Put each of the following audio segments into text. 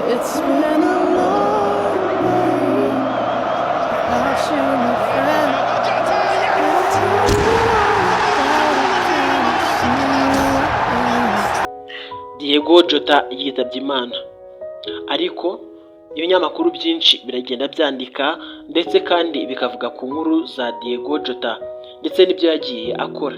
It's been a long day without you, my friend. It'll take me all that I can see you again. Diego Jota yitabye Imana, ariko ibinyamakuru byinshi biragenda byandika ndetse kandi bikavuga ku nkuru za Diego Jota ndetse n'ibyo yagiye akora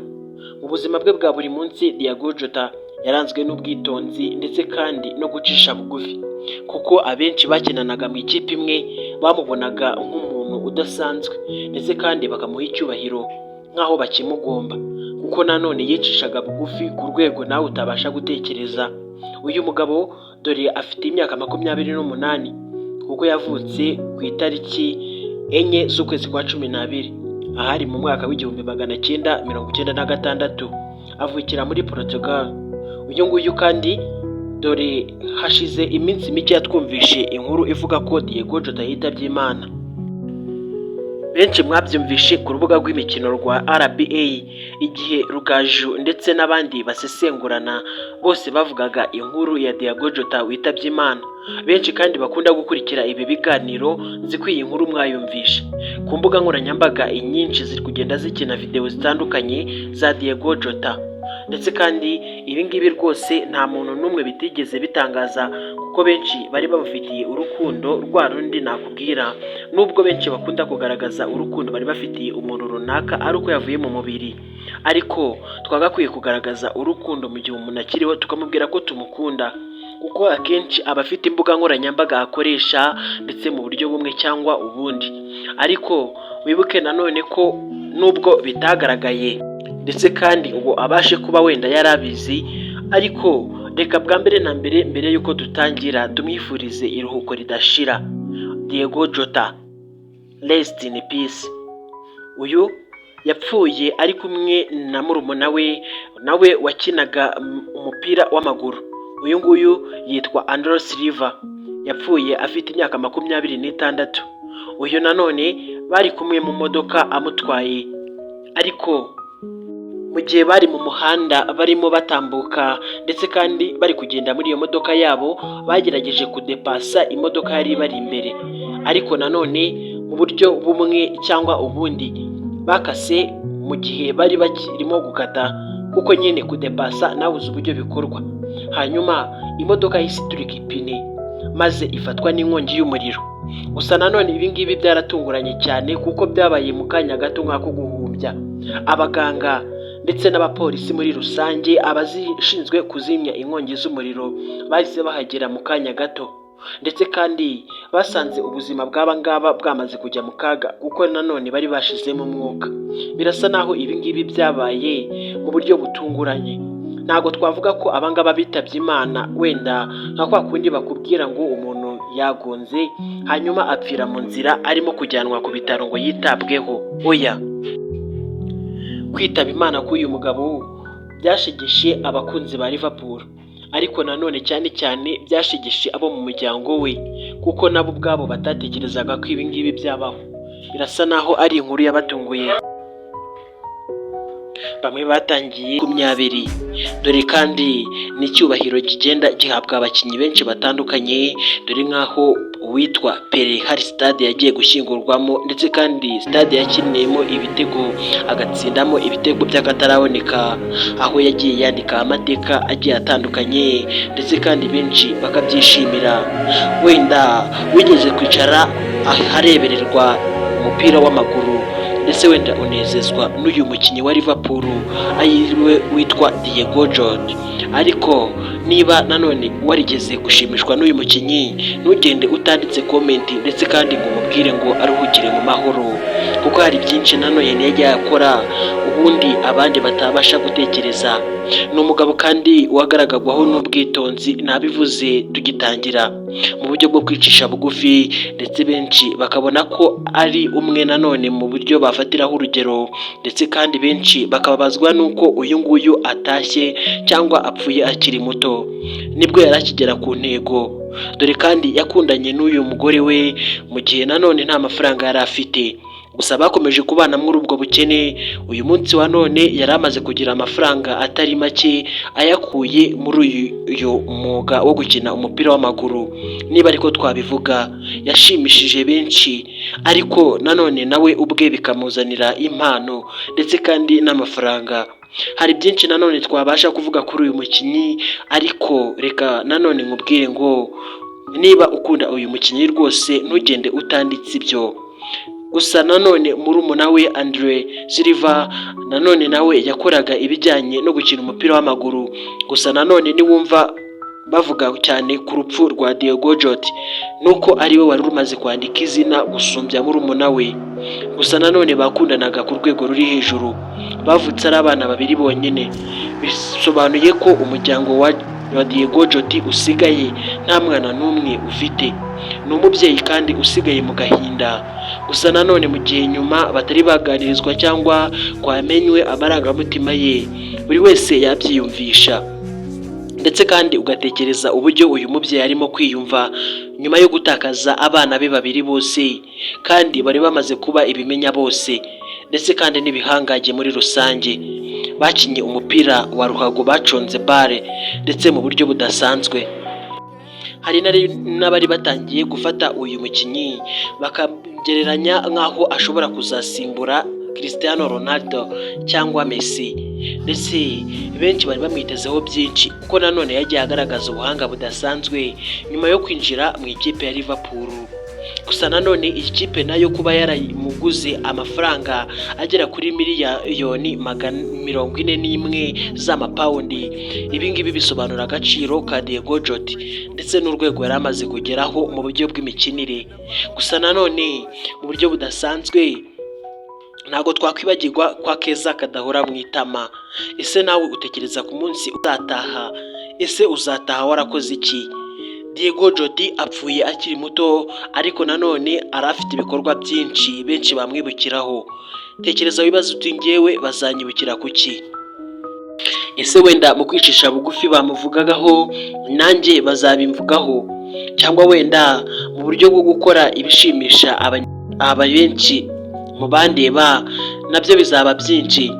mu buzima bwe bwa buri munsi. Diego Jota yaranzwe n'ubwitonzi ndetse kandi no gucisha bugufi, kuko abenshi bakinanaga mu ikipe imwe bamubonaga nk'umuntu udasanzwe ndetse kandi bakamuha icyubahiro nk'aho bakimugomba, kuko nanone yicishaga bugufi ku rwego nawe utabasha gutekereza. Uyu mugabo dore afite imyaka 28 kuko yavutse ku itariki 4 z'ukwezi kwa 12 ahari mu mwaka w'1996, avukira muri Portugal. Uyu nguyu kandi dore hashize iminsi mike yatwumvishe inkuru ivuga ko Diego Jota yitabye Imana. Benshi mwabyumvishe ku rubuga rw'imikino rwa RBA igihe Rugaju ndetse n'abandi basesengurana bose bavugaga inkuru ya Diego Jota witabye Imana. Benshi kandi bakunda gukurikira ibi biganiro nzi ko iyi nkuru mwayumvishe ku mbuga nkoranyambaga. Inyinshi ziri kugenda zikina video zitandukanye za Diego Jota, ndetse kandi ibi ngibi rwose nta muntu n'umwe bitigeze bitangaza, kuko benshi bari bamufitiye urukundo rwa rundi nakubwira. Nubwo benshi bakunda kugaragaza urukundo bari bafitiye umuntu runaka ari uko yavuye mu mubiri, ariko twagakwiye kugaragaza urukundo mu gihe umuntu akiriho tukamubwira ko tumukunda, kuko akenshi aba afite imbuga nkoranyambaga akoresha ndetse mu buryo bumwe cyangwa ubundi. Ariko wibuke nanone ko nubwo bitagaragaye ndetse kandi ubu abashe kuba wenda yarabizi, ariko reka bwa mbere na mbere yuko dutangira tumwifurize iruhuko ridashira. Diego Jota, rest in peace. Uyu yapfuye ari kumwe na murumuna we nawe wakinaga umupira w'amaguru. Uyu nguyu yitwa Andrew Silva, yapfuye afite imyaka 26. Uyu nanone bari kumwe mu modoka amutwaye, ariko mu gihe bari mu muhanda barimo batambuka ndetse kandi bari kugenda muri iyo modoka yabo, bagerageje kudepasa imodoka yari bari imbere, ariko nanone mu buryo bumwe cyangwa ubundi bakase mu gihe bari bakirimo gukata, kuko nyine kudepasa nawe uzi uburyo bikorwa. Hanyuma imodoka yahise iturika ipine maze ifatwa n'inkongi y'umuriro. Gusa nanone ibi ngibi byaratunguranye cyane, kuko byabaye mu kanya gato nk'ako guhumbya. Abaganga ndetse n'abapolisi muri rusange, abashinzwe kuzimya inkongi z'umuriro bahise bahagera mu kanya gato, ndetse kandi basanze ubuzima bw'aba ngaba bwamaze kujya mu kaga, kuko nanone bari bashizemo umwuka. Birasa naho ibi ngibi byabaye mu buryo butunguranye. Ntabwo twavuga ko abangaba bitabye Imana wenda nka kwa kundi bakubwira ngo umuntu yagonze hanyuma apfira mu nzira arimo kujyanwa ku bitaro ngo yitabweho. Oya, kwitaba Imana k'uyu mugabo byashegeshe abakunzi ba Liverpool, ariko nanone cyane cyane byashegeshe abo mu muryango we, kuko nabo ubwabo batatekerezaga ko ibi ngibi byabaho. Birasa naho ari inkuru yabatunguye. Bamwe batangiye kumyabiri, dore kandi n'icyubahiro kigenda gihabwa abakinnyi benshi batandukanye, dore nk'aho uwitwa Pele hari stade yagiye gushyingurwamo, ndetse kandi stade yakiniyemo ibitego agatsindamo ibitego by'akataraboneka, aho yagiye yandika amateka agiye atandukanye, ndetse kandi benshi bakabyishimira. Wenda wigeze kwicara aharebererwa umupira w'amaguru ndetse wenda unezezwa n'uyu mukinnyi wa Liverpool ayiriwe witwa Diego Jota, ariko niba nanone warigeze gushimishwa n'uyu mukinnyi, ntugende utanditse comment ndetse kandi ngo umubwire ngo aruhukire mu mahoro, kuko hari byinshi nanone yagiye akora ubundi abandi batabasha gutekereza. Ni umugabo kandi wagaragagwaho n'ubwitonzi, nabivuze tugitangira, mu buryo bwo kwicisha bugufi, ndetse benshi bakabona ko ari umwe nanone mu buryo bafatiraho urugero, ndetse kandi benshi bakababazwa n'uko uyu nguyu atashye cyangwa apfuye akiri muto nibwo yari akigera ku ntego. Dore kandi yakundanye n'uyu mugore we mu gihe nanone nta mafaranga yari afite. gusa bakomeje kubana muri ubwo bukene. Uyu munsi wa none yari amaze kugira amafaranga atari make ayakuye muri uyu mwuga wo gukina umupira w'amaguru. Niba ariko twabivuga, yashimishije benshi, ariko nanone nawe ubwe bikamuzanira impano ndetse kandi n'amafaranga. Hari byinshi nanone twabasha kuvuga kuri uyu mukinnyi, ariko reka nanone nkubwire ngo niba ukunda uyu mukinnyi rwose ntugende utanditse ibyo. Gusa nanone murumuna we Andre Silva nanone nawe yakoraga ibijyanye no gukina umupira w'amaguru. Gusa nanone niwumva bavuga cyane ku rupfu rwa Diego Jota, nuko ariwe wari rumaze kwandika izina gusumbya murumuna we. Gusa nanone bakundanaga ku rwego ruri hejuru, bavutse ari abana babiri bonyine. Bisobanuye ko umuryango wa Diego Jota usigaye nta mwana n'umwe ufite. Ni umubyeyi kandi usigaye mu gahinda. Gusa nanone mu gihe nyuma batari baganirizwa cyangwa kwamenywe amarangamutima ye, buri wese yabyiyumvisha, ndetse kandi ugatekereza uburyo uyu mubyeyi arimo kwiyumva nyuma yo gutakaza abana be babiri bose, kandi bari bamaze kuba ibimenya bose, ndetse kandi n'ibihangaje muri rusange. Bakinye umupira wa ruhago, baconze bare ndetse mu buryo budasanzwe. Hari n'abari batangiye gufata uyu mukinnyi bakagereranya nk'aho ashobora kuzasimbura Cristiano Ronaldo cyangwa Messi, ndetse benshi bari bamwitezeho byinshi kuko nanone yagiye agaragaza ubuhanga budasanzwe nyuma yo kwinjira mu ikipe ya Liverpool. Gusa nanone iyi kipe nayo kuba yaramuguze amafaranga agera kuri miliyoni 41 z'amapawundi, ibi ngibi bisobanura agaciro ka Diego Jota ndetse n'urwego yari amaze kugeraho mu buryo bw'imikinire. Gusa nanone mu buryo budasanzwe ntabwo twakwibagirwa kwa keza kadahora mu itama. Ese nawe utekereza ku munsi uzataha? Ese uzataha warakoze iki? Diego Jota apfuye akiri muto, ariko nanone arafite ibikorwa byinshi benshi bamwibukiraho. Tekereza wibaza uti ngewe bazanyibukira kuki? Ese wenda mu kwicisha bugufi bamuvugagaho, nanjye bazabimvugaho? Cyangwa wenda mu buryo bwo gukora ibishimisha benshi mu bandeba nabyo bizaba byinshi?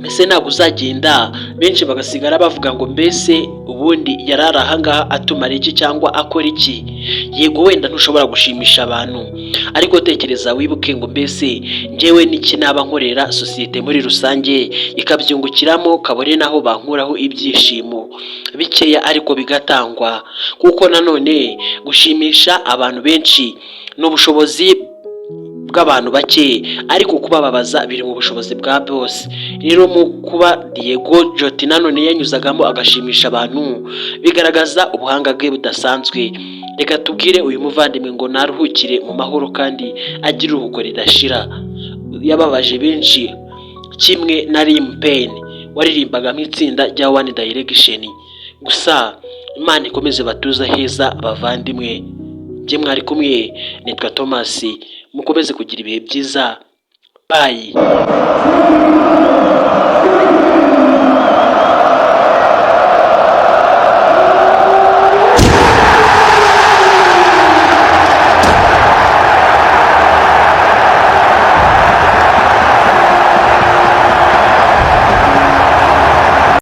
Ese ntabwo uzagenda benshi bagasigara bavuga ngo mbese ubundi yarari ahangaha atumara iki cyangwa akora iki? Yego wenda ntushobora gushimisha abantu, ariko tekereza wibuke ngo mbese njyewe n'iki naba nkorera sosiyete muri rusange ikabyungukiramo, kabone naho bankuraho ibyishimo bikeya ariko bigatangwa. Kuko nanone gushimisha abantu benshi n'ubushobozi bw'abantu bake, ariko kubababaza biri mu bushobozi bwa bose. Rero mu kuba Diego Jota nanone yanyuzagamo agashimisha abantu, bigaragaza ubuhanga bwe budasanzwe. Reka tubwire uyu muvandimwe ngo naruhukire mu mahoro kandi agire uruhuko ridashira. Yababaje benshi kimwe na Liam Payne waririmbaga mu itsinda rya One Direction. Gusa Imana ikomeze batuza heza bavandimwe. Jye mwari kumwe, nitwa Thomas. Mukomeze kugira ibihe byiza. Bye.